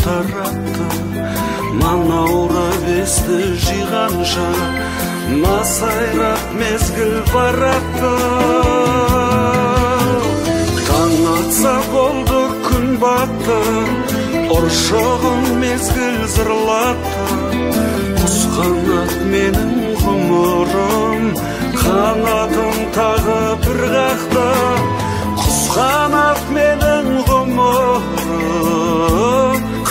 тарапты, манаура бесті жиғанша, насайрап мезгіл баратты. Таң атса болды күн батты, ұршығын мезгіл зырлатты. Құс қанат менің ғұмырым, қанатым тағы бір қақты. Құс қанат менің ғұмырым,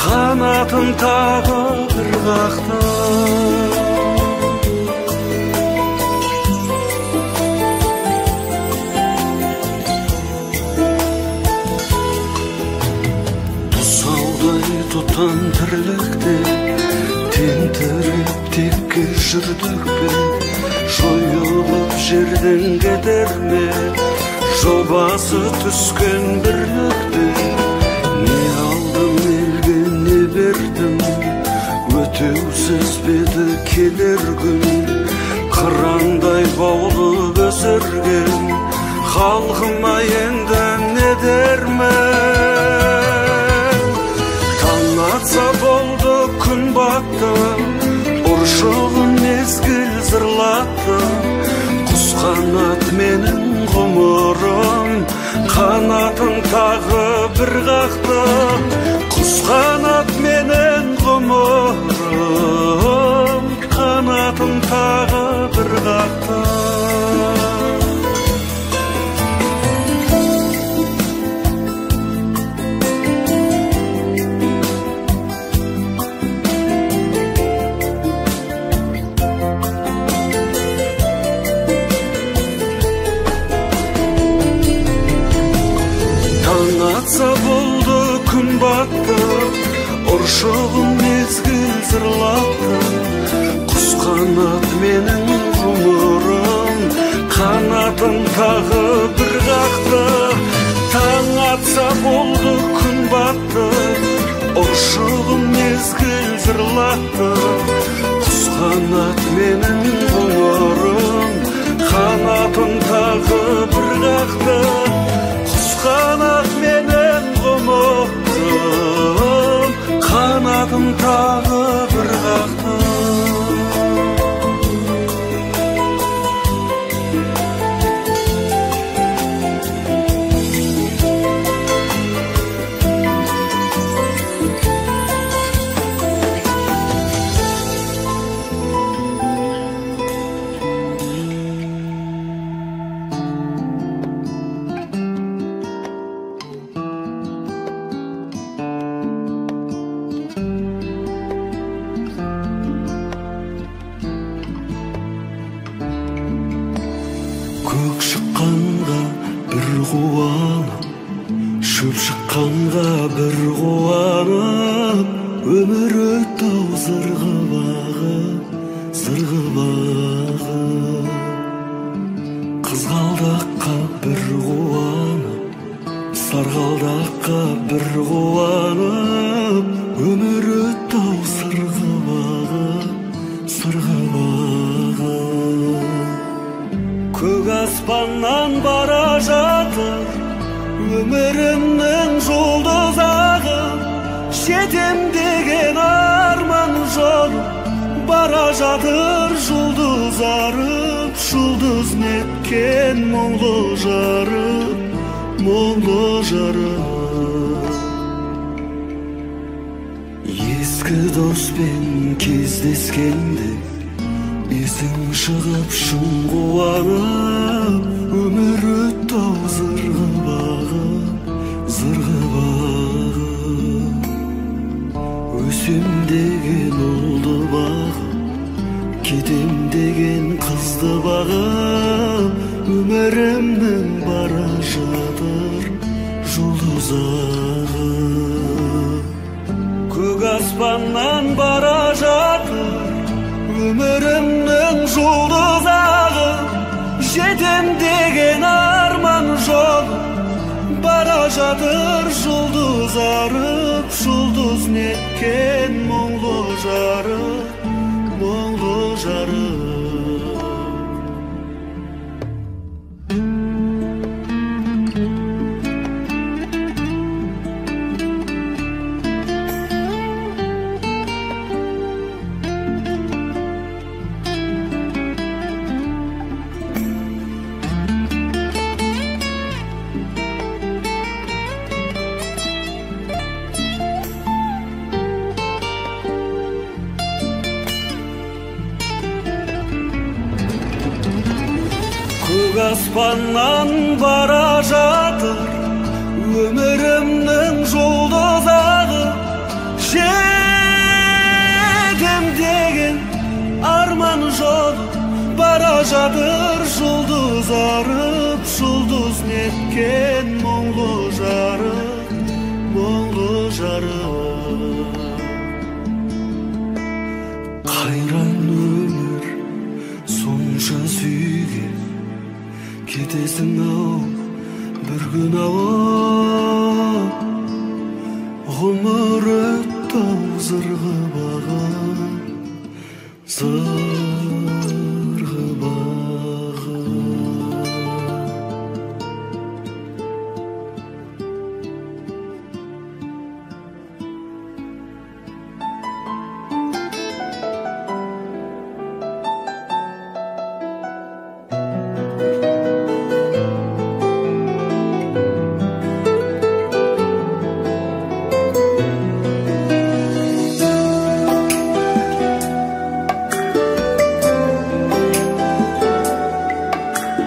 қанатым тағы бір қақты. Тұтан тірлікте тентіреп текке жүрдік пе, жойылып жерден кетер ме жобасы түскен бірлікте. Не алдым елге не бердім, өтеусіз беді келер күн. Қырандай баулып өсірген халқыма енді не дермен. Атса болды күн батты, ұршығын мезгіл зырлатты. Құс қанат менің ғұмырым, қанатым тағы бір қақты. Құс қанат менің ғұмырым, қанатым тағы бір қақты. Атса болды күн батты, ұршығын мезгіл зырлатты. Құс қанат менің ғұмырым, қанатым тағы бір қақты. Таң атса болды күн батты, ұршығын мезгіл зырлатты. Құс қанат менің ғұмырым, қанатым тағы бір қақты. Қанат менің ғұмырым, қанатым тағы бір қақты. Көк шыққанға бір қуанып, шөп шыққанға бір қуанып, өмір өтті-ау зырғып ағып, зырғып ағып. Қызғалдаққа бір қуанып, сарғалдаққа бір қуанып, өмір өтті-ау зырғып ағып, зырғып ағып. Көк аспаннан бара жатыр өмірімнің жұлдызағы, жетем деген арман жолы бара жатыр жұлдыз арып, жұлдыз неткен мұңлы жарып, мұңлы жарып. Ескі доспен кездескенде есің шығып шын қуанып, өмір өтті-ау зырғып ағып, зырғып ағып. Өсем деген ұлды бағып, кетем деген қызды бағып, өмірімнің бара жатыр жұлдыз ағып. Көк аспаннан бара жатыр өмірімнің жұлдызағы, жетем деген арман жолы бара жатыр жұлдыз арып, жұлдыз неткен мұңлы жарып, мұңлы жарып. аспаннан бара жатыр өмірімнің жұлдызағы. Жетем деген арман жолы бара жатыр жұлдыз арып, жұлдыз неткен мұңлы жарық, мұңлы жарық. Қайран өмір сонша сүйген, кетесің-ау бір күн ауып, ғұмыр өтті-ау зырғып-ағы, зырғып-ағы.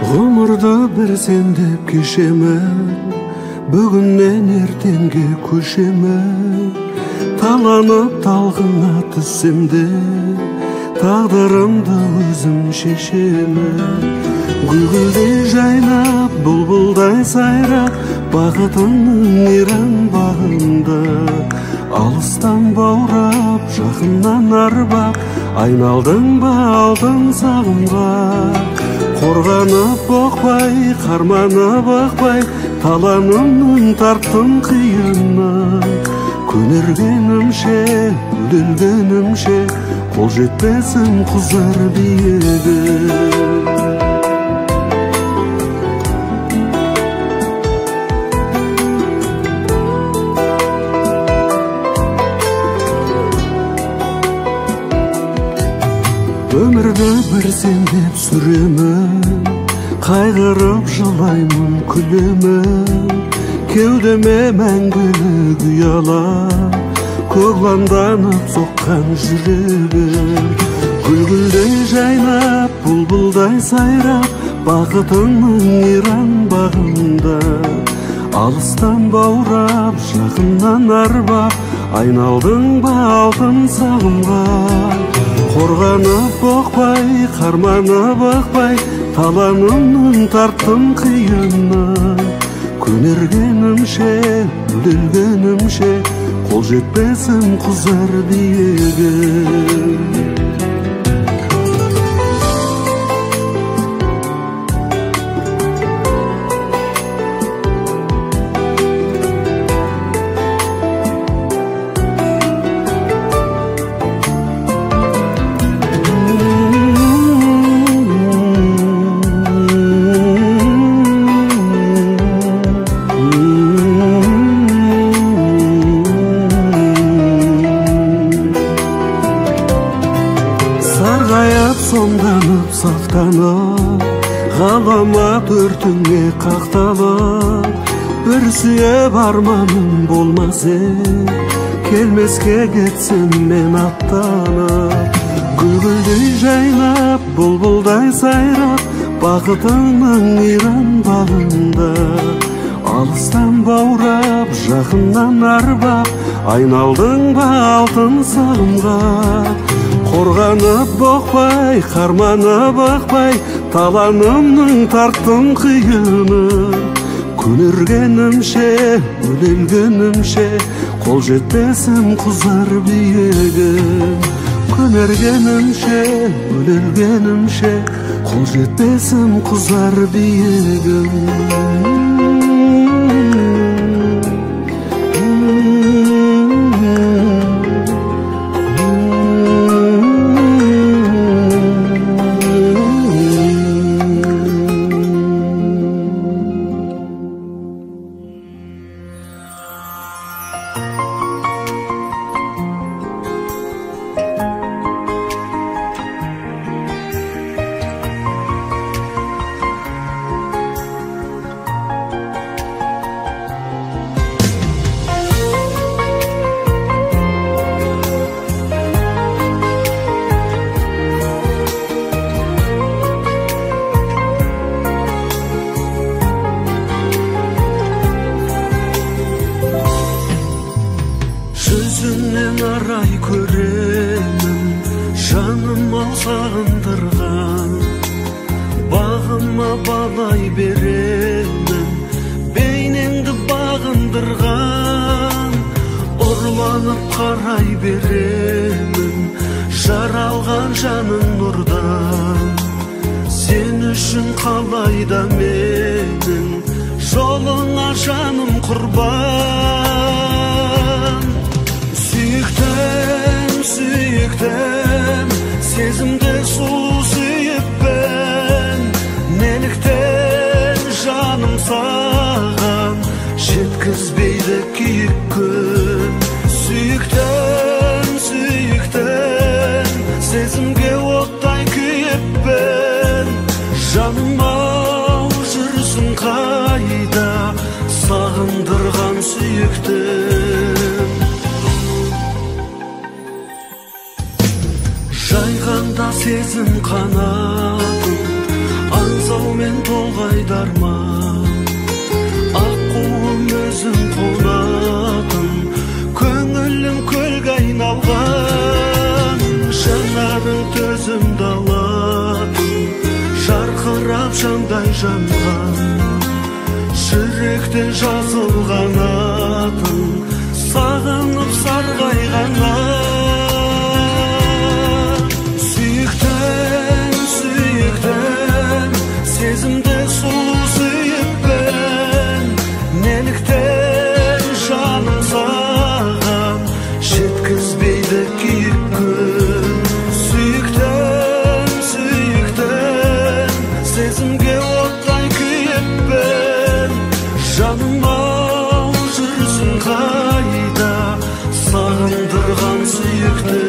Ғұмырды бір сен деп кешемін, бүгіннен ертеңге көшемін. Таланып талғына түссем де, тағдырымды өзім шешемін. Гүлгүлдей жайнап, бұлбұлдай сайрап, бақытымның мейрам бағында. Алыстан баурап, жақыннан арбап, айналдың ба алтын сағымға. Қорғанып боқпай, қарманып ықпай, таланымның тарттым қиыны. Көнергенімше, өлгенімше, қол жетпесім құзар биігі. Өмірді бір сен деп сүремін, қайғырып жылаймын, күлемін. Кеудеме мәңгілік ұялап, көгланданып соққан жүрегім. Гүлгүлдей жайнап, бұлбұлдай сайрап, бақытыңның мейрам бағында. Алыстан баурап, жақыннан арбап, айналдың ба алтын сағымға. Қорғанып боқпай, қарманып ықпай, таланымның тарттым қиыны. Көнергенімше, өлгенімше, қол жетпесім құзар биігі. Сонданып сақтанып, ғаламат өртіңе қақталып, бір сүйіп арманым болмасы, келмеске кетсем мен аттанып. Гүлгүлдей жайнап, бұлбұлдай сайрап, бақытыңның мейрам бағында. Алыстан баурап, жақыннан арбап, айналдың ба алтын сағымға. Қорғанып боқпай, қарманып ықпай, таланымның тарттым қиыны. Көнергенімше, өлгенімше, қол жетпесім құзар биігі. Көнергенімше, өлгенімше, қол жетпесім құзар биігі. сағындырған, бағыма балай беремін, бейнеңді бағындырған, ұрланып қарай беремін, жаралған жаның нұрдан. Сен үшін қалайда менің жолыңа жаным құрбан. Сүйіктім, сүйіктім, сезімді сұлу сүйіппін, неліктен жаным саған жеткізбейді күйік күн. Сүйіктім, сүйіктім, сезімге оттай күйіппін, жаным-ау жүрсің қайда, сағындырған сүйіктім. Жайғанда сезім қанатын, аңсаумен толғайды арман, аққуым өзің қонатын, көңілім көлге айналған, жанарың төзімді алатын, жарқырап жандай жанған, жүректе жазылған атың, сағынып сарғайған сезімді сұлу сүйіппін, неліктен жаным саған жеткізбейді күйік күн. Сүйіктім, сүйіктім, сезімге оттай күйіппін, жаным-ау жүрсің қайда, сағындырған сүйіктім.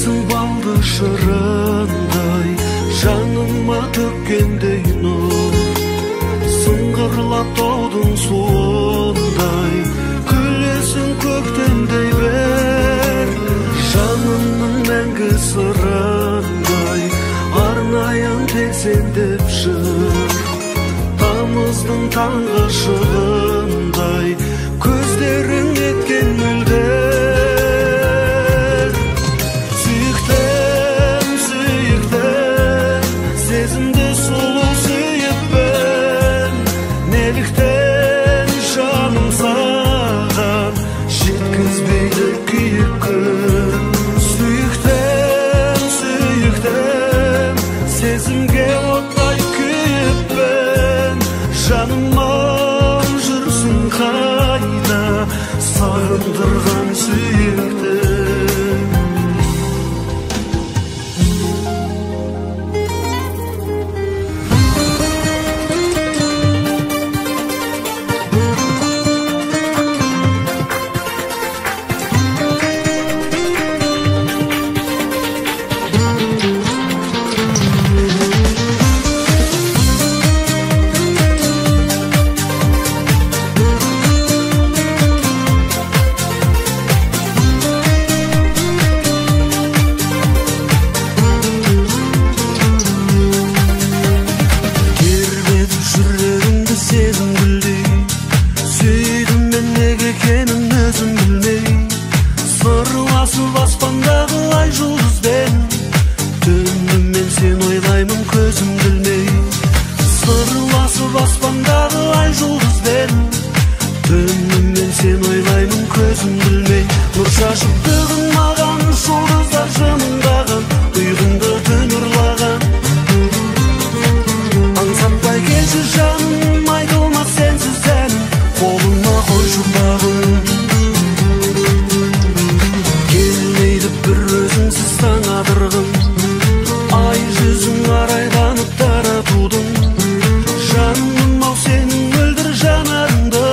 Балды шырындай, жаныма төккендей нұр, сыңғырлап таудың суындай, күлесің көктемдей бер, жанымның мәңгі сырындай, арнайын тек сен деп жыр, тамыздың таңғы шығындай, көздерің еткен мөлдер. Сезімді сұлу сүйіппін, неліктен жаным саған жеткізбейді күйік күн. Сүйіктім, сүйіктім, сезімге оттай күйіппін, жаным-ау жүрсің қайда, сағындырған сүйіктім. Аспандағы ай жұлдызбен, түнімен сен ойлаймын көзім білмей. Сырласып аспандағы ай жұлдызбен, түнімен сен ойлаймын көзім білмей. Нұр шашып бүгін маған жұлдыздар жымыңдаған, ұйқымды түн ұрлаған. Аңсатпай келші жаным, айтылмас сенсіз әнім, қолыма қой жұпағын. Bir özünsüz sanadırgın, ay yüzün araylanıp taratudun. Жаным-ау сенің мөлдір жанарыңды,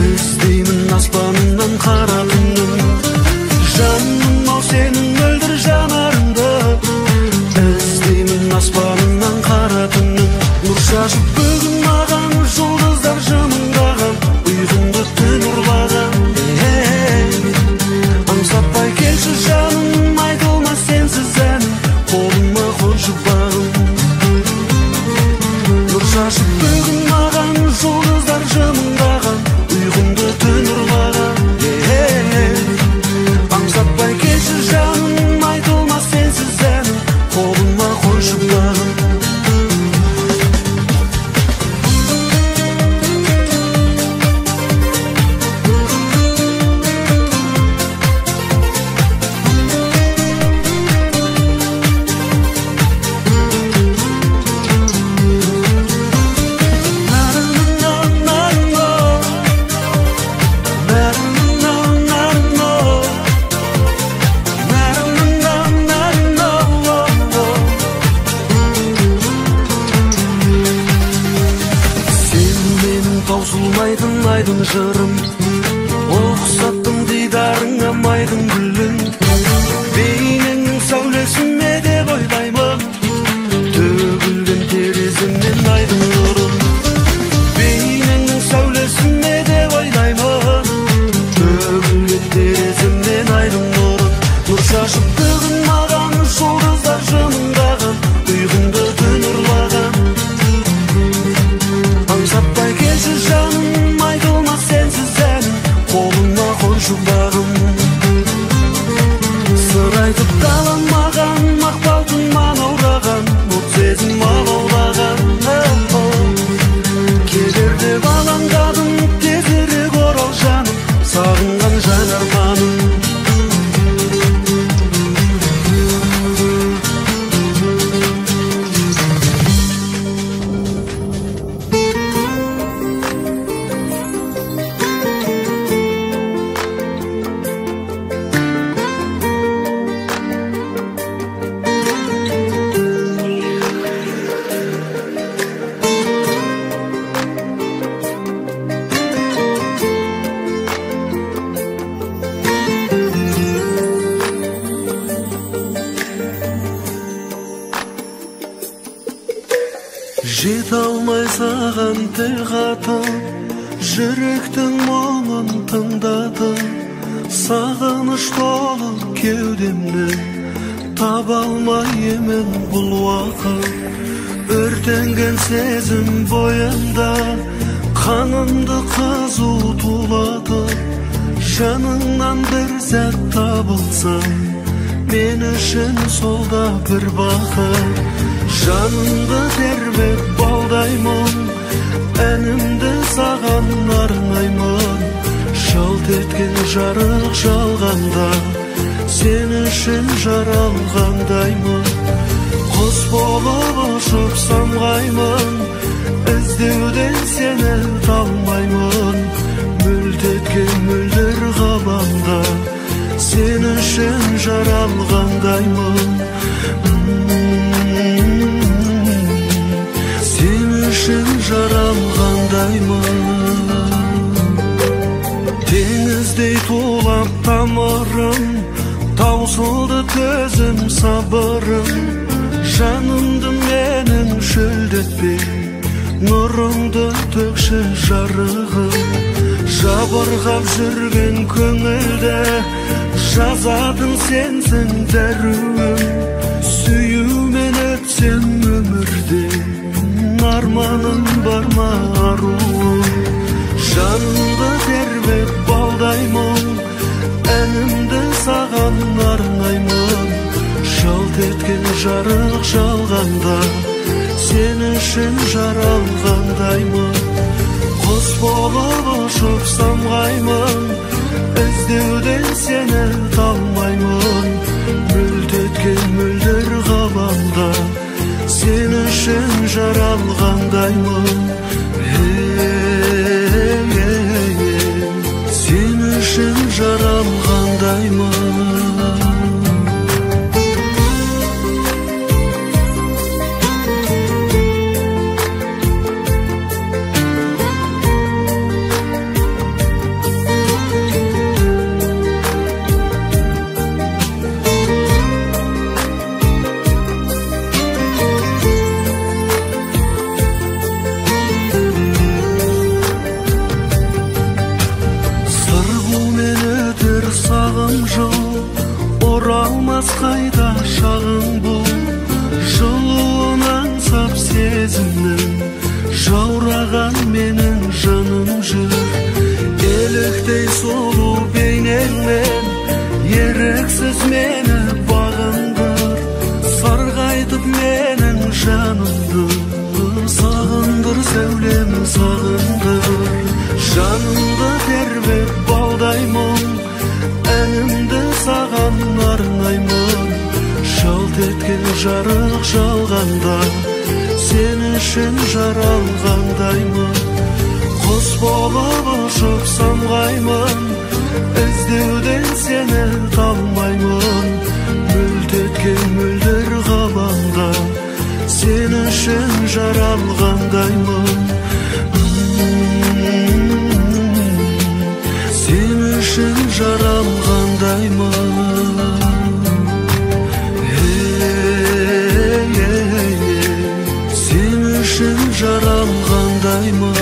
іздеймін аспанымнан қара күннің. шашып бүгін маған жұлдыздар жымыңдаған, ұйқымды түн ұрлаған. Аңсатпай келші жаным, айтылмас сенсіз әнім, қолыма қойшы бағым. Нұр шашып бүгін маған жұлдыздар жымыңдаған, ұйқымды түн ұрлаған. Аңсатпай келші жаным, айтылмас сенсіз әнім, қолыма қойшы бағым. Айдын жырым, ұқсаттым дидарыңа майдың гүлін, бейнеңнің сәулесіме деп ойлаймын, төгілген терезімнен айдың нұрын. Бейнеңнің сәулесіме деп ойлаймын, төгілген терезімнен айдың нұрын. Нұр шашып бүгін маған жұлдыздар жымыңдаған, ұйқымды түн ұрлаған. Аңсатпай келші жаным, айтылмас сенсіз әнім, қолыма қойшы бағым. Сыр айтып далам маған, мақпал түн манаураған, от сезім алаулаған. Келер деп алаңдадым, тезірек орал жаным, сағынған жан арманым. Жете алмай саған тіл қатып, жүректің мұңын тыңдатып, сағыныш толы кеудемді таба алмай емен бұл уақыт. Өртенген сезім бойымда қанымды қызу тулатып, жаныңнан бір сәт табылсам, мен үшін сол да бір бақыт. Жанымды тербеп балдаймын, әнімді саған арнаймын. Жалт еткен жарық жалғанда, сен үшін жаралғандаймын. Құс болып ұшып самғаймын, іздеуден сені талмаймын. Мүлт еткен мөлдір ғаламда, сен үшін жаралғандаймын. Сен үшін жаралғандаймын. Теңіздей тулап тамырым, таусылды төзім сабырым. Жанымды менің шөлдетпей, нұрыңды төкші жарығым. Жабырғап жүрген көңілді, жазатын сенсің дәруім. Сүюмен өтсем өмірде, арманым бар ма аруым. Жанымды тербеп балдаймын, әнімді саған арнаймын. Жалт еткен жарық жалғанда, сен үшін жаралғандаймын. Құс болып ұшып самғаймын, іздеуден сені талмаймын. Мүлт еткен мөлдір ғаламда, сен үшін жаралғандаймын. Сен үшін жаралғандаймын. жанымды, сағындыр сәулем сағындыр. Жанымды тербеп балдаймын, әнімді саған арнаймын. Жалт еткен жарық жалғанда, сен үшін жаралғандаймын. Құс болып ұшып самғаймын, іздеуден сені талмаймын. Мүлт еткен мөлдір ғаламда, сен үшін жаралғандаймын. Сен үшін жаралғандаймын. Сен үшін жаралғандаймын.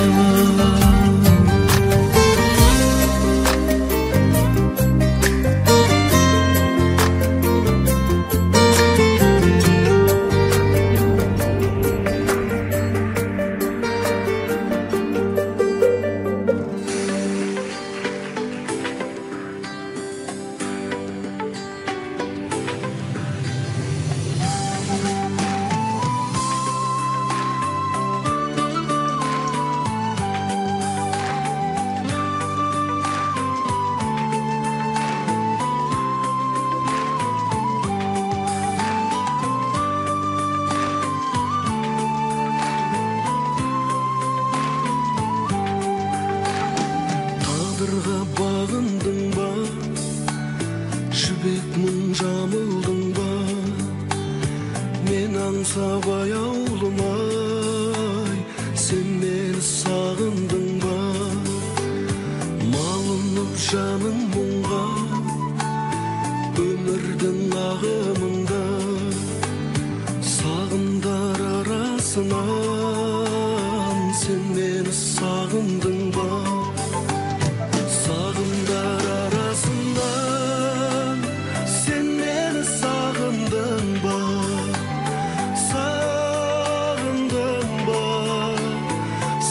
Тағдырға бағындың ба, жібек мұң жамылдың ба? Мен аңсап аяулымай, сен мені сағындың ба? Малынып жаның мұңға, өмірдің ағымында, сағымдар арасынан сен мені сағындың ба? Сағымдар арасынан сен мені сағындың ба? Сағындың ба?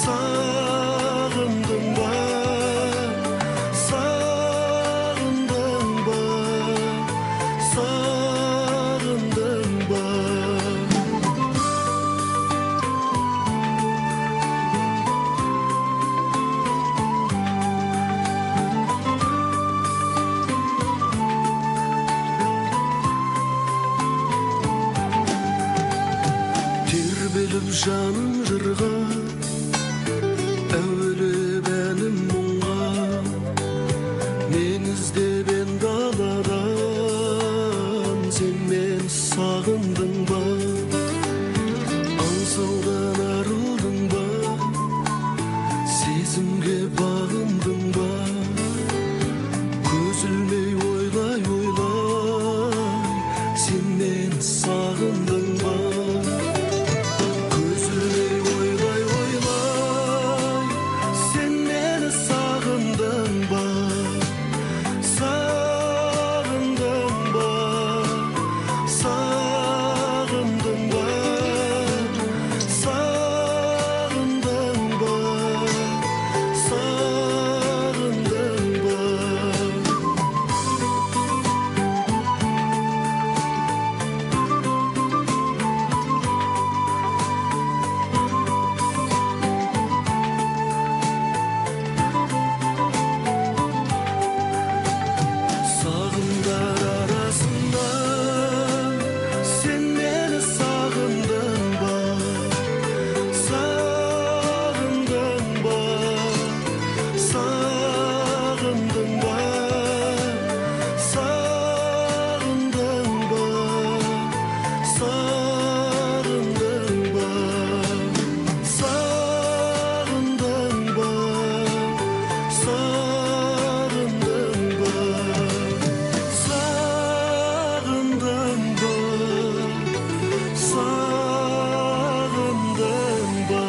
Сағындың ба? Сағындың ба? Сағындың ба? Тербеліп жаным жырға, әуелеп әнім мұңға. Мен іздеген даладан, сен мені сағындың ба? Аңсаудан арылдың ба? Сезімге бағындың ба? Көз ілмей ойлай ойлай, сен мені сағындың ба? Көз ілмей ойлай ойлай, сен мені сағындың ба? Сағындың ба? Сағындың ба? Сағындың ба? Сағындың ба? Сағымдар арасынан сен мені сағындың ба? Сағындың ба? Сағындың ба? Сағындың ба? Сағындың ба? Сағындың ба? Сағындың ба? Сағындың ба? Сағындың ба?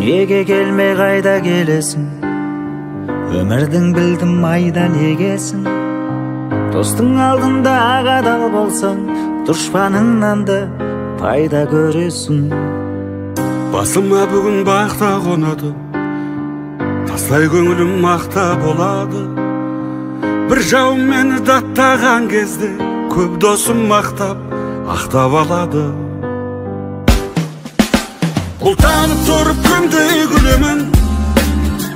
Дүниеге келмей қайда келесің? Өмірдің білдім майдан егесің. Достың алдында адал болсаң, дұшпаныңнан да пайда көресің. Басыма бүгін бақта қонады, тастай көңілім мақта болады. Бір жауым мені даттаған кезде, көп досым мақтап, ақтап алады. Бұлтанып тұрып күндей күлемін,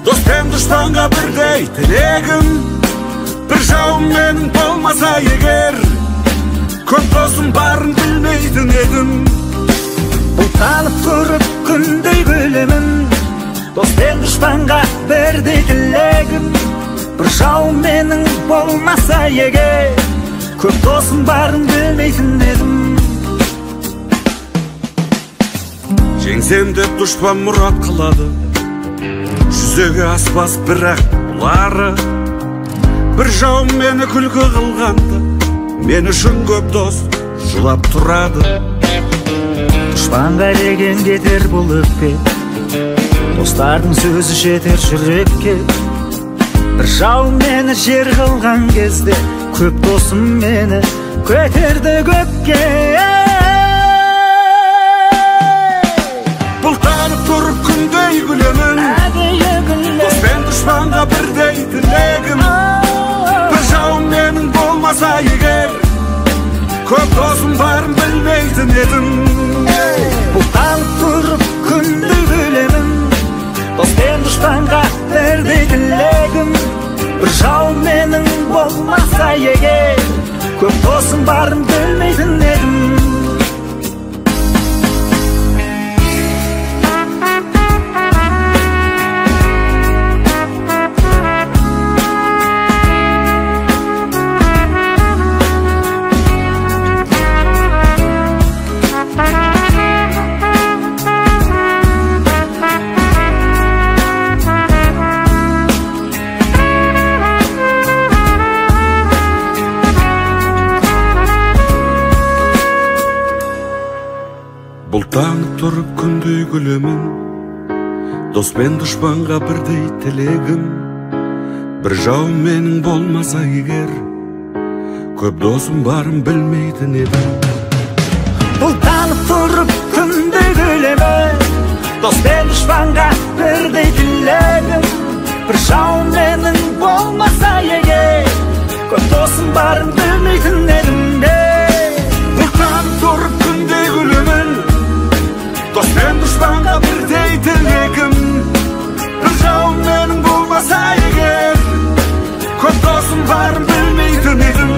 дос пен дұшпанға бірдей тілегім. Бір жауым менің болмаса егер, көп досым барын білмейтін едім. Бұлтанып тұрып күндей күлемін, дос пен дұшпанға бірдей тілегім. Бір жауым менің болмаса егер, көп досым барын білмейтін едім. Жеңсем деп дұшпан мұрат қылады, жүзеге аспас бірақ бұлары. Бір жауым мені күлкі қылғанды, мен үшін көп дос жылап тұрады. Дұшпанға деген кетер бұл өкпе, достардың сөзі жетер жүрекке. Бір жауым мені жер қылған кезде, көп досым мені көтерді көкке. Бұлтанып тұрып күндей күлемін, дос пен дұшпанға бірдей тілегім. Бір жауым менің болмаса егер, көп досым барын білмейтін едім. Бұлтанып тұрып күндей күлемін, дос пен дұшпанға бірдей тілегім. Бір жауым менің болмаса егер, көп досым барын білмейтін едім. Бұлтанып тұрып күндей күлемін, дос пен дұшпанға бірдей тілегім. Бір жауым менің болмаса егер, көп досым барын білмейтін едім. Бұлтанып тұрып күндей күлемін, дос пен дұшпанға бірдей тілегім. Бір жауым менің болмаса егер, көп досым барын білмейтін едім. Бұлтанып тұрып күндей күлемін, дос пен дұшпанға бірдей тілегім. Бір жауым менің болмаса егер, көп досым барын білмейтін едім.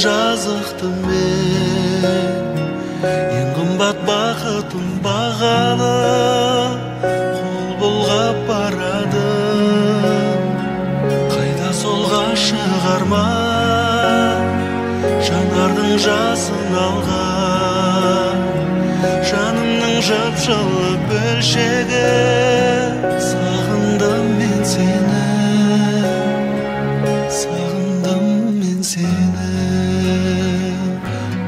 Жазықты мен, ең қымбат бақытым бағалы, қол бұлғап барады. Қайда сол ғашық арман, жанардың жасын алған, жанымның жып-жылы бөлшегі. Сағындым мен сені, сағындым мен сені.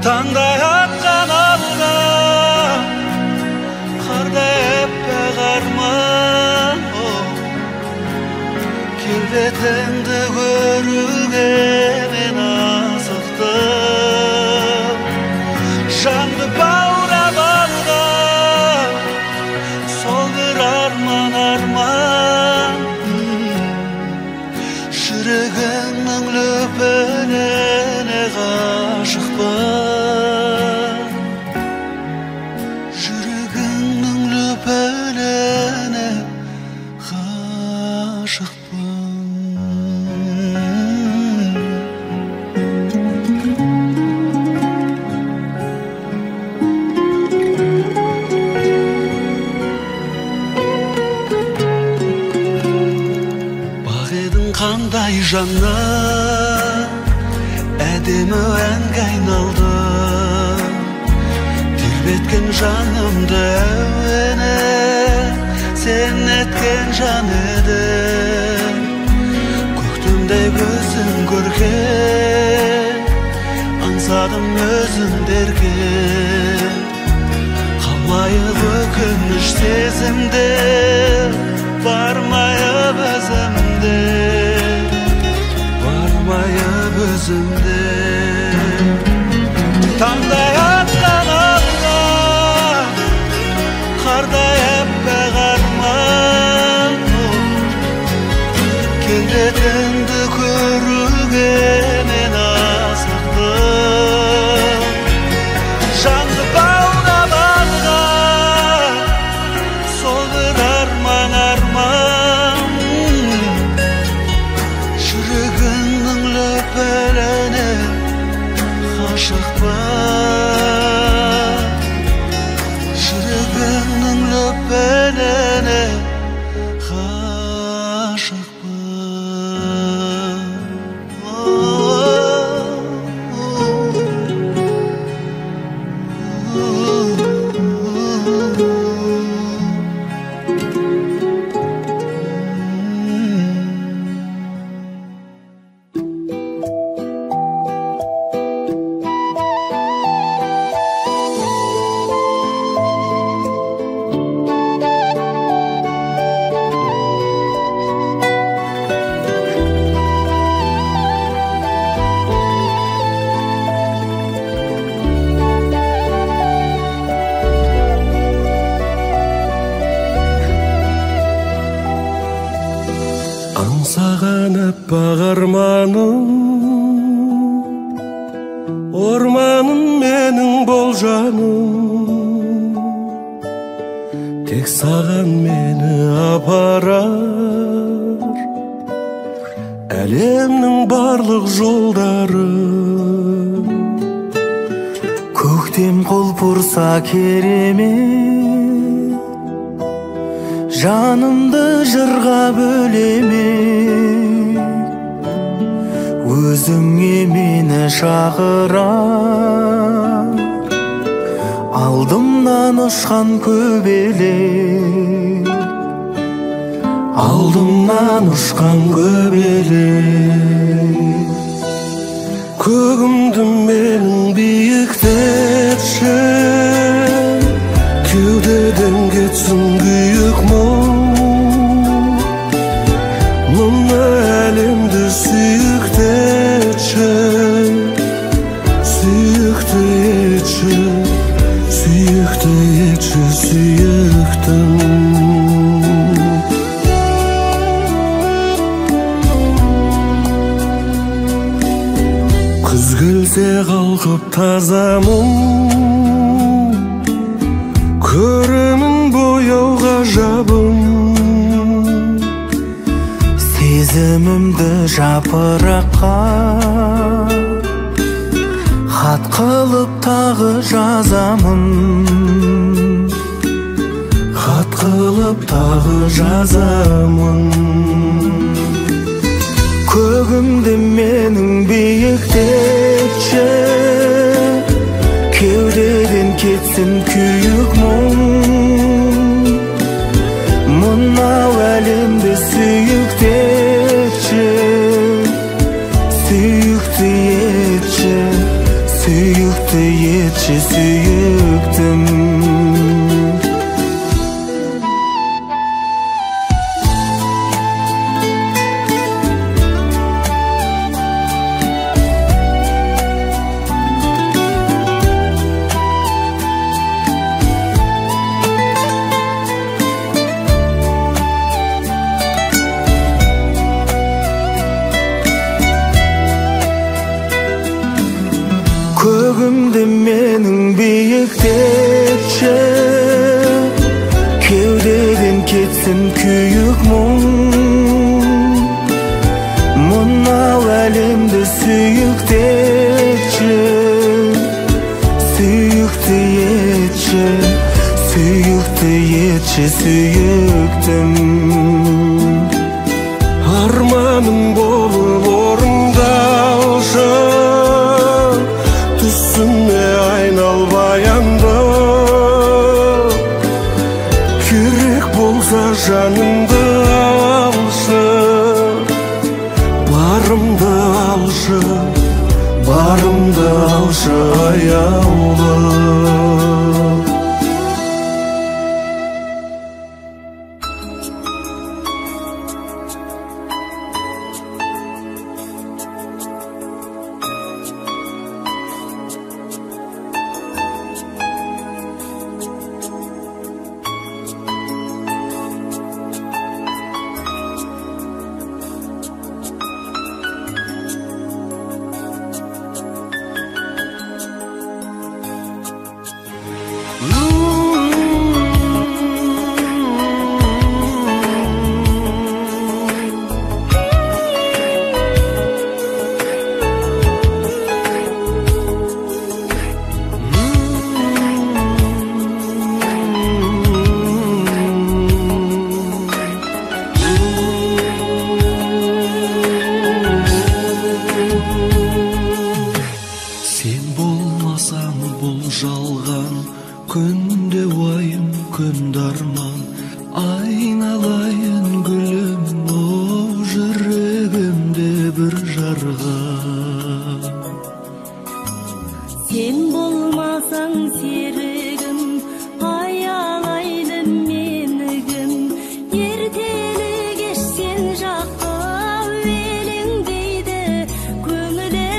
Таңдай атқан алға, қардай әппақ арман. Келбетіңді көруге мен асықтым. Жанды баурап алған, сол бір арман. Жүрегіңнің лүпіліне ғашықпын. Жүрегіңнің лүпіліне ғашықпын. Қандай жанна әдемі әнге айналды, тербеткен жанымды әуені, sen etken can edem. Köktümdey gözün görken, ansadım özün derken. Kalmayıp ökünmüş sezimde, varmayıp özümde, varmayıp özümde. Tangday atkan alga, karday eppe garman. Keldetendi körügenen asıktım. Jandı bağda bağda, sol bir arman arman. Şürügünün löpelerine aşık var. Şürügünün löpelerine aşık var. Ansağan appak armanım, ormanım menin boljanım. Tek sağan meni aparar, elemnin barlık jolları. Көктем құлпырса керемет, жанымды жырға бөлемек. Өзіңе мені шақырар, алдымнан ұшқан көбелек, алдымнан ұшқан көбелек. Kөгімді менің биіктетші, кеудеден кетсін күйік мұң. Мына әлемді сүйіктетші, сүйікті етші, сүйікті етші, сүйіктім. Күз келсе қалқып тазамын, көрімін бояу ғажабым. Сезімімді жапыраққа хат қылып тағы жазамын, хат қылып тағы жазамын. Көгімді менің биіктетші, кеудеден кетсін күйік мұң. Мынау әлемді сүйіктетші, сүйікті етші, сүйікті етші, сүйіктім. Көгімді менің биіктетші, кеудеден кетсін күйік мұң. Мынау әлемді сүйіктетші, сүйікті етші, сүйікті етші, сүйіктім. Арманым болып орындалшы, түсіме айналбаянды. Керек болса жанымды алшы, барымды алшы, барымды алшы аяулы. жалған күнде уайым күнде арман айналайын гүлім о жүрегімде бір жарға сен болмасаң серігім аялайды менігім ертелі кеш сен жаққа өлеңдейді көңілім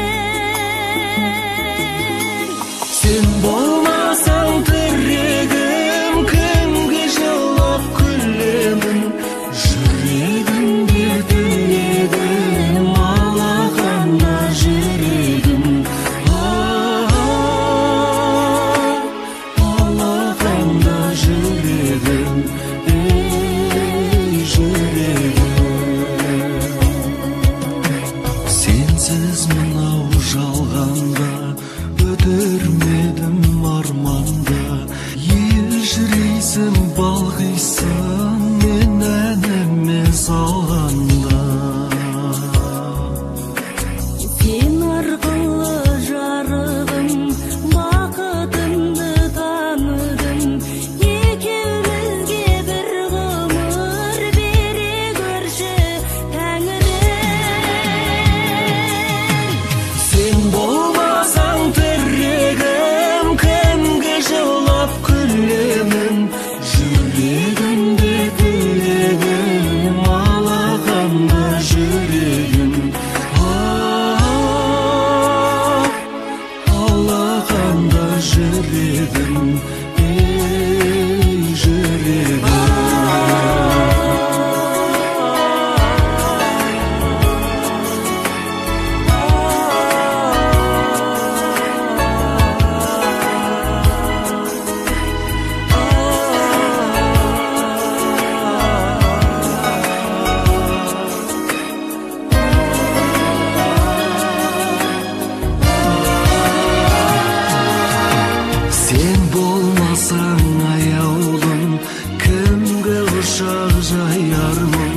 сен болмасаң тірегім кімге жылап күлемін жүрегімде түнегім алақанда жүрегім алақанда жүрегім жүрегім сенсіз мынау жалғанда өтірмедім арманда елжірейсің балғисың мен әніме салғанда сен арқылы жарығым бақытымды таныдым екеумізге бір ғұмыр бере көрші тәңірім сен болмасаң тірегім кімге жылап күлемін жүрегімде тілегім алақанда жүрегім алақанда жүрегім жүрегім сен болмасаң аяулым кімге құшақ жаярмын